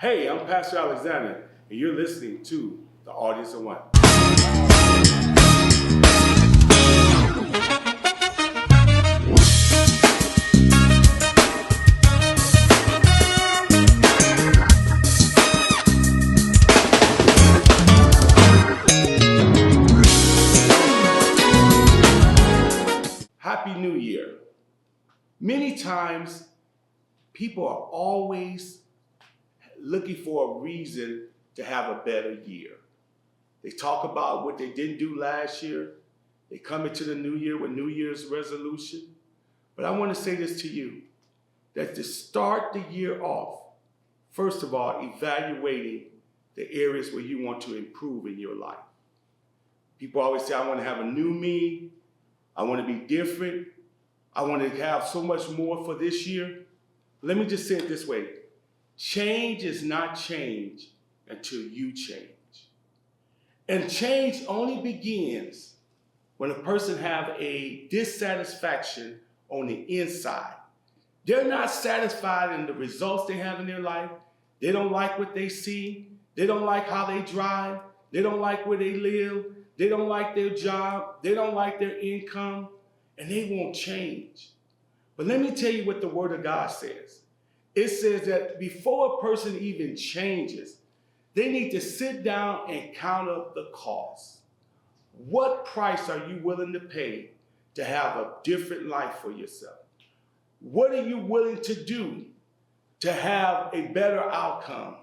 Hey, I'm Pastor Alexander, and you're listening to The Audience of One. Happy New Year. Many times, people are always looking for a reason to have a better year. They talk about what they didn't do last year. They come into the new year with New Year's resolution. But I want to say this to you, that to start the year off, first of all, evaluating the areas where you want to improve in your life. People always say, I want to have a new me. I want to be different. I want to have so much more for this year. Let me just say it this way. Change is not change until you change. And change only begins when a person have a dissatisfaction on the inside. They're not satisfied in the results they have in their life. They don't like what they see. They don't like how they drive. They don't like where they live. They don't like their job. They don't like their income. And they won't change. But let me tell you what the Word of God says. It says that before a person even changes, they need to sit down and count up the cost. What price are you willing to pay to have a different life for yourself? What are you willing to do to have a better outcome?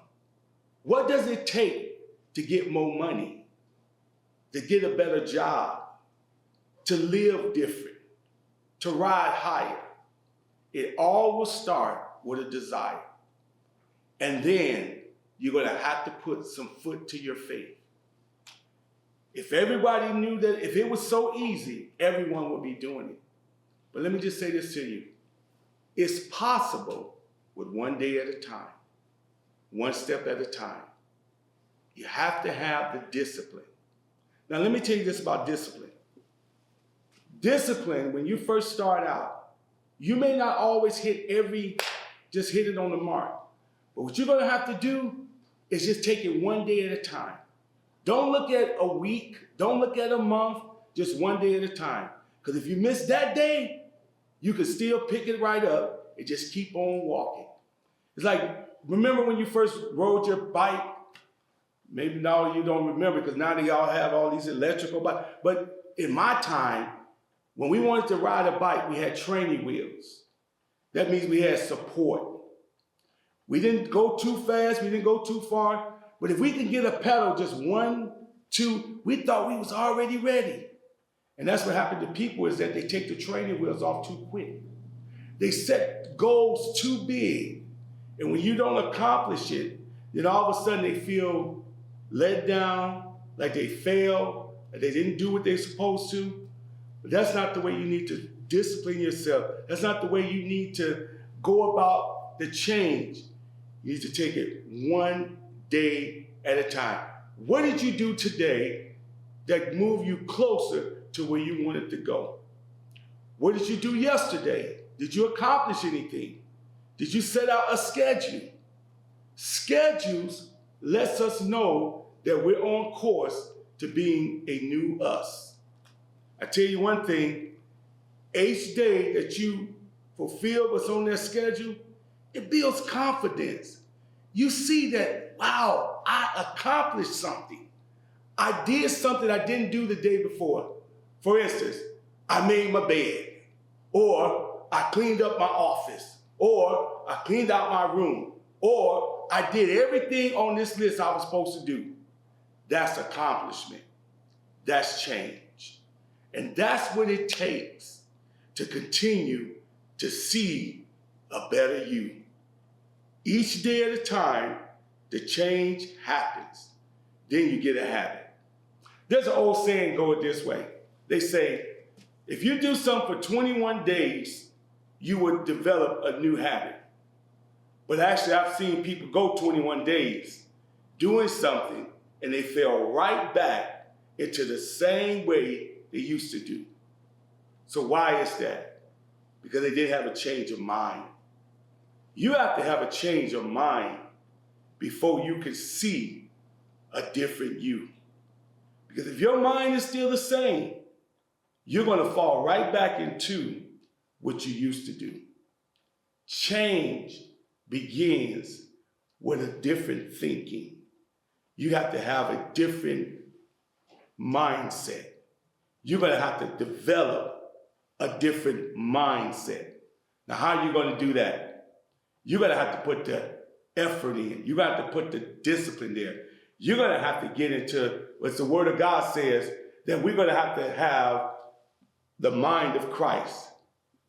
What does it take to get more money, to get a better job, to live different, to ride higher? It all will start with a desire. And then you're going to have to put some foot to your faith. If everybody knew that, if it was so easy, everyone would be doing it. But let me just say this to you. It's possible with one day at a time, one step at a time. You have to have the discipline. Now, let me tell you this about discipline. Discipline, when you first start out, you may not always just hit it on the mark. But what you're going to have to do is just take it one day at a time. Don't look at a week. Don't look at a month. Just one day at a time. Because if you miss that day, you can still pick it right up and just keep on walking. It's like, remember when you first rode your bike? Maybe now you don't remember because now they all have all these electrical bikes. But in my time, when we wanted to ride a bike, we had training wheels. That means we had support. We didn't go too fast, we didn't go too far, but if we could get a pedal just 1, 2, we thought we was already ready. And that's what happened to people, is that they take the training wheels off too quick. They set goals too big, and when you don't accomplish it, then all of a sudden they feel let down, like they failed, like they didn't do what they're supposed to. But that's not the way you need to discipline yourself. That's not the way you need to go about the change. You need to take it one day at a time. What did you do today that moved you closer to where you wanted to go? What did you do yesterday? Did you accomplish anything? Did you set out a schedule? Schedules lets us know that we're on course to being a new us. I tell you one thing, each day that you fulfill what's on that schedule, it builds confidence. You see that, wow, I accomplished something. I did something I didn't do the day before. For instance, I made my bed, or I cleaned up my office, or I cleaned out my room, or I did everything on this list I was supposed to do. That's accomplishment. That's change. And that's what it takes to continue to see a better you. Each day at a time, the change happens. Then you get a habit. There's an old saying going this way. They say, if you do something for 21 days, you would develop a new habit. But actually, I've seen people go 21 days doing something, and they fell right back into the same way they used to do. So why is that? Because they didn't have a change of mind. You have to have a change of mind before you can see a different you. Because if your mind is still the same, you're going to fall right back into what you used to do. Change begins with a different thinking. You have to have a different mindset. You're going to have to develop a different mindset. Now, how are you going to do that? You're going to have to put the effort in. You're going to have to put the discipline there. You're going to have to get into what the Word of God says, that we're going to have the mind of Christ.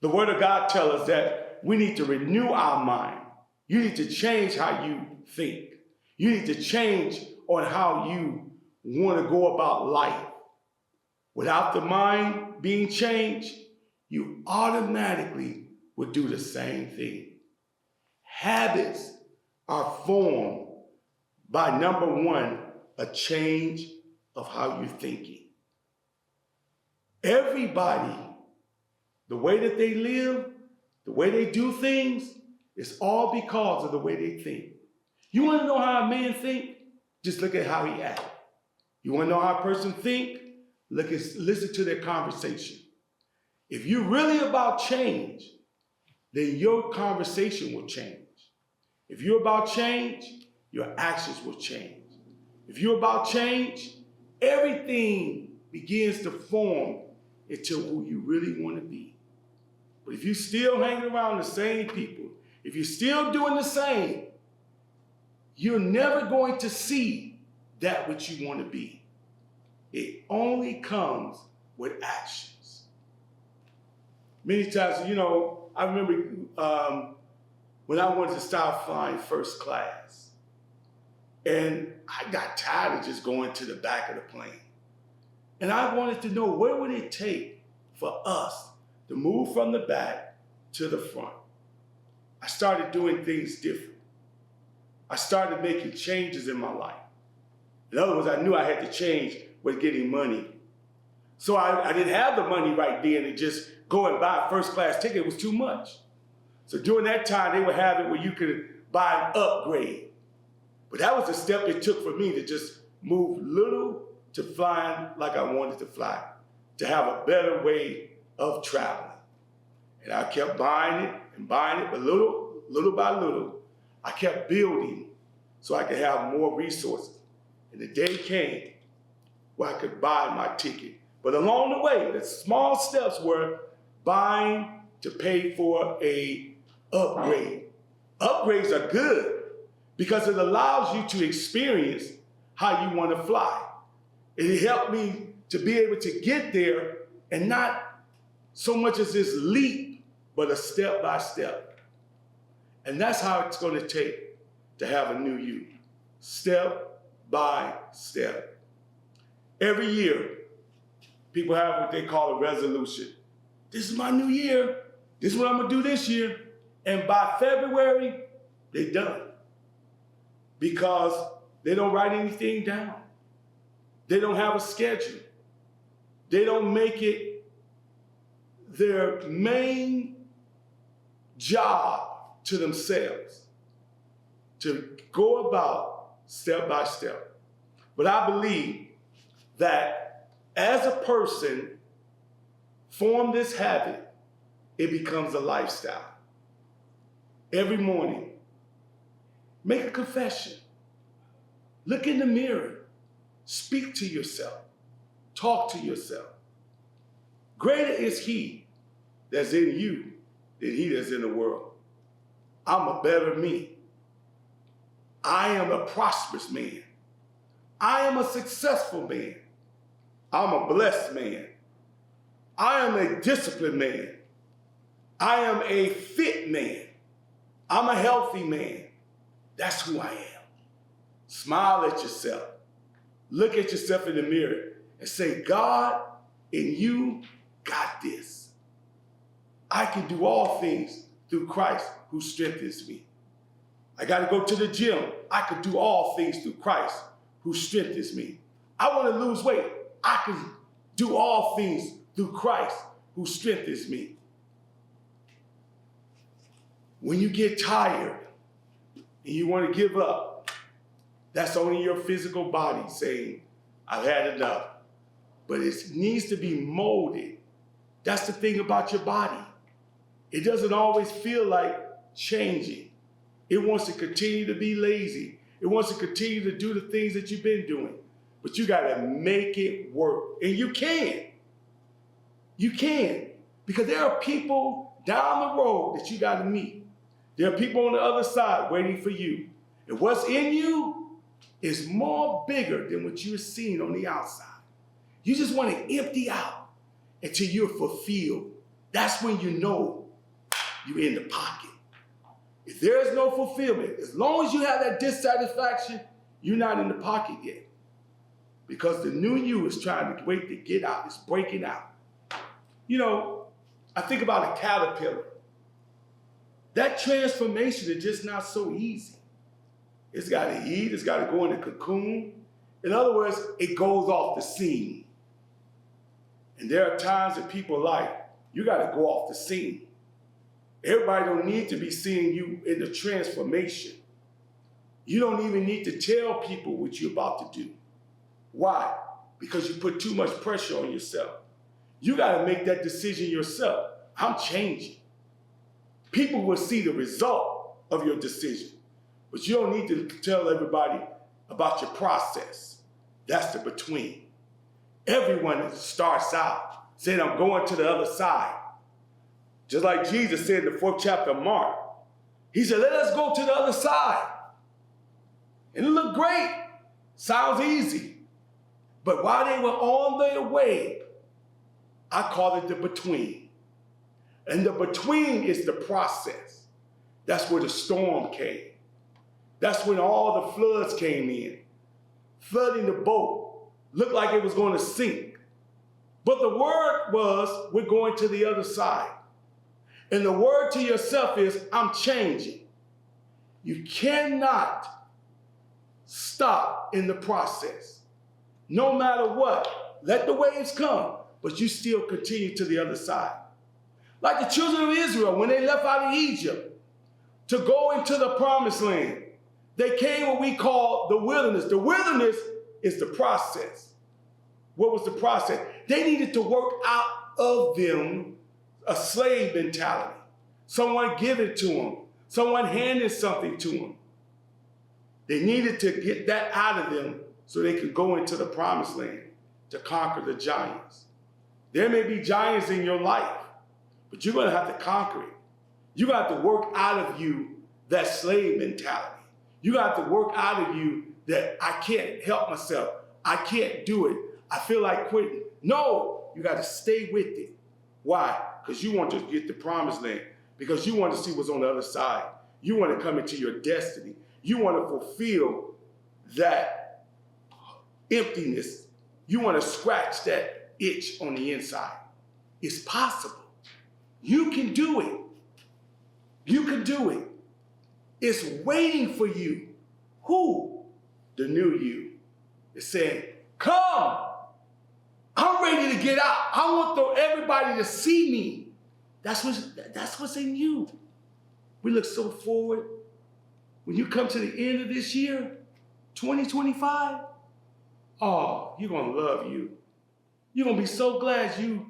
The Word of God tells us that we need to renew our mind. You need to change how you think. You need to change on how you want to go about life. Without the mind being changed, you automatically would do the same thing. Habits are formed by, number one, a change of how you're thinking. Everybody, the way that they live, the way they do things, it's all because of the way they think. You want to know how a man thinks? Just look at how he acts. You want to know how a person thinks? Listen to their conversation. If you're really about change, then your conversation will change. If you're about change, your actions will change. If you're about change, everything begins to form into who you really want to be. But if you're still hanging around the same people, if you're still doing the same, you're never going to see that which you want to be. It only comes with actions. Many times, I remember when I wanted to start flying first class, and I got tired of just going to the back of the plane. And I wanted to know, what would it take for us to move from the back to the front? I started doing things different. I started making changes in my life. In other words, I knew I had to change with getting money. So I didn't have the money right then, and just go and buy a first class ticket was too much. So during that time, they would have it where you could buy an upgrade. But that was the step it took for me to just move little to flying like I wanted to fly, to have a better way of traveling. And I kept buying it, but little by little, I kept building so I could have more resources. And the day came where I could buy my ticket. But along the way, the small steps were buying to pay for a upgrade. Upgrades are good because it allows you to experience how you want to fly. It helped me to be able to get there, and not so much as this leap, but a step by step. And that's how it's going to take to have a new you. Step by step. Every year, people have what they call a resolution. This is my new year. This is what I'm going to do this year. And by February, they're done. Because they don't write anything down. They don't have a schedule. They don't make it their main job to themselves to go about step by step. But I believe that as a person form this habit, it becomes a lifestyle. Every morning, make a confession. Look in the mirror. Speak to yourself. Talk to yourself. Greater is he that's in you than he that's in the world. I'm a better me. I am a prosperous man. I am a successful man. I'm a blessed man. I am a disciplined man. I am a fit man. I'm a healthy man. That's who I am. Smile at yourself. Look at yourself in the mirror and say, God, in you, got this. I can do all things through Christ who strengthens me. I got to go to the gym. I can do all things through Christ who strengthens me. I want to lose weight. I can do all things through Christ who strengthens me. When you get tired and you want to give up, That's only your physical body saying, I've had enough. But it needs to be molded. That's the thing about your body. It doesn't always feel like changing. It wants to continue to be lazy. It wants to continue to do the things that you've been doing. But you got to make it work. And you can. You can. Because there are people down the road that you got to meet. There are people on the other side waiting for you. And what's in you is more bigger than what you're seeing on the outside. You just want to empty out until you're fulfilled. That's when you know you're in the pocket. If there is no fulfillment, as long as you have that dissatisfaction, you're not in the pocket yet. Because the new you is trying to wait to get out. It's breaking out. You know, I think about a caterpillar. That transformation is just not so easy. It's got to eat. It's got to go in the cocoon. In other words, it goes off the scene. And there are times in people's life, you got to go off the scene. Everybody don't need to be seeing you in the transformation. You don't even need to tell people what you're about to do. Why? Because you put too much pressure on yourself. You got to make that decision yourself. I'm changing. People will see the result of your decision, but you don't need to tell everybody about your process. That's the between. Everyone starts out saying, I'm going to the other side. Just like Jesus said in the 4th chapter of Mark. He said, let us go to the other side. And it looked great. Sounds easy. But while they were on their way, I call it the between. And the between is the process. That's where the storm came. That's when all the floods came in. Flooding the boat. Looked like it was going to sink. But the word was, we're going to the other side. And the word to yourself is, I'm changing. You cannot stop in the process. No matter what, let the waves come, but you still continue to the other side. Like the children of Israel, when they left out of Egypt to go into the promised land, they came what we call the wilderness. The wilderness is the process. What was the process? They needed to work out of them a slave mentality. Someone give it to them. Someone handed something to them. They needed to get that out of them so they could go into the promised land to conquer the giants. There may be giants in your life, but you're going to have to conquer it. You're going to have to work out of you that slave mentality. You're going to have to work out of you that I can't help myself. I can't do it. I feel like quitting. No, you got to stay with it. Why? Because you want to get the promised land. Because you want to see what's on the other side. You want to come into your destiny. You want to fulfill that emptiness. You want to scratch that itch on the inside. It's possible. You can do it. You can do it. It's waiting for you. Who? The new you. It's saying, come. I'm ready to get out. I want everybody to see me. That's what's in you. We look so forward. When you come to the end of this year, 2025, oh, you're going to love you. You're going to be so glad you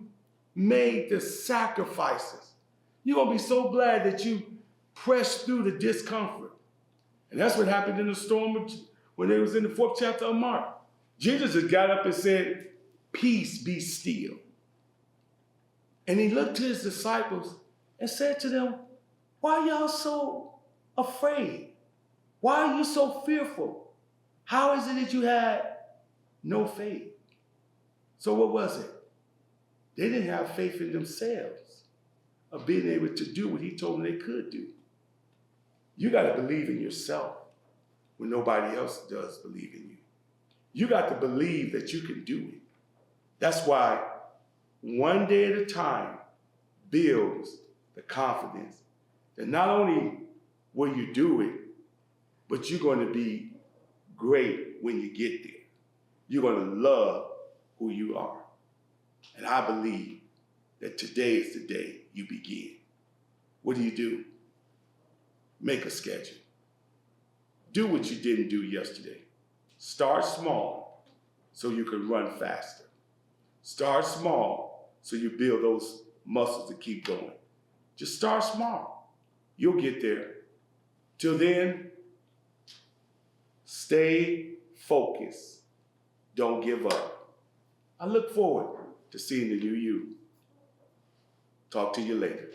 made the sacrifices. You're going to be so glad that you pressed through the discomfort. And that's what happened in the storm when it was in the 4th chapter of Mark. Jesus just got up and said, peace be still. And he looked to his disciples and said to them, why are y'all so afraid? Why are you so fearful? How is it that you had no faith? So what was it? They didn't have faith in themselves of being able to do what he told them they could do. You got to believe in yourself when nobody else does believe in you. You got to believe that you can do it. That's why one day at a time builds the confidence that not only will you do it, but you're going to be great when you get there. You're going to love who you are. And I believe that today is the day you begin. What do? Make a schedule. Do what you didn't do yesterday. Start small so you can run faster. Start small so you build those muscles to keep going. Just start small. You'll get there. Till then, stay focused. Don't give up. I look forward to seeing the new you. Talk to you later.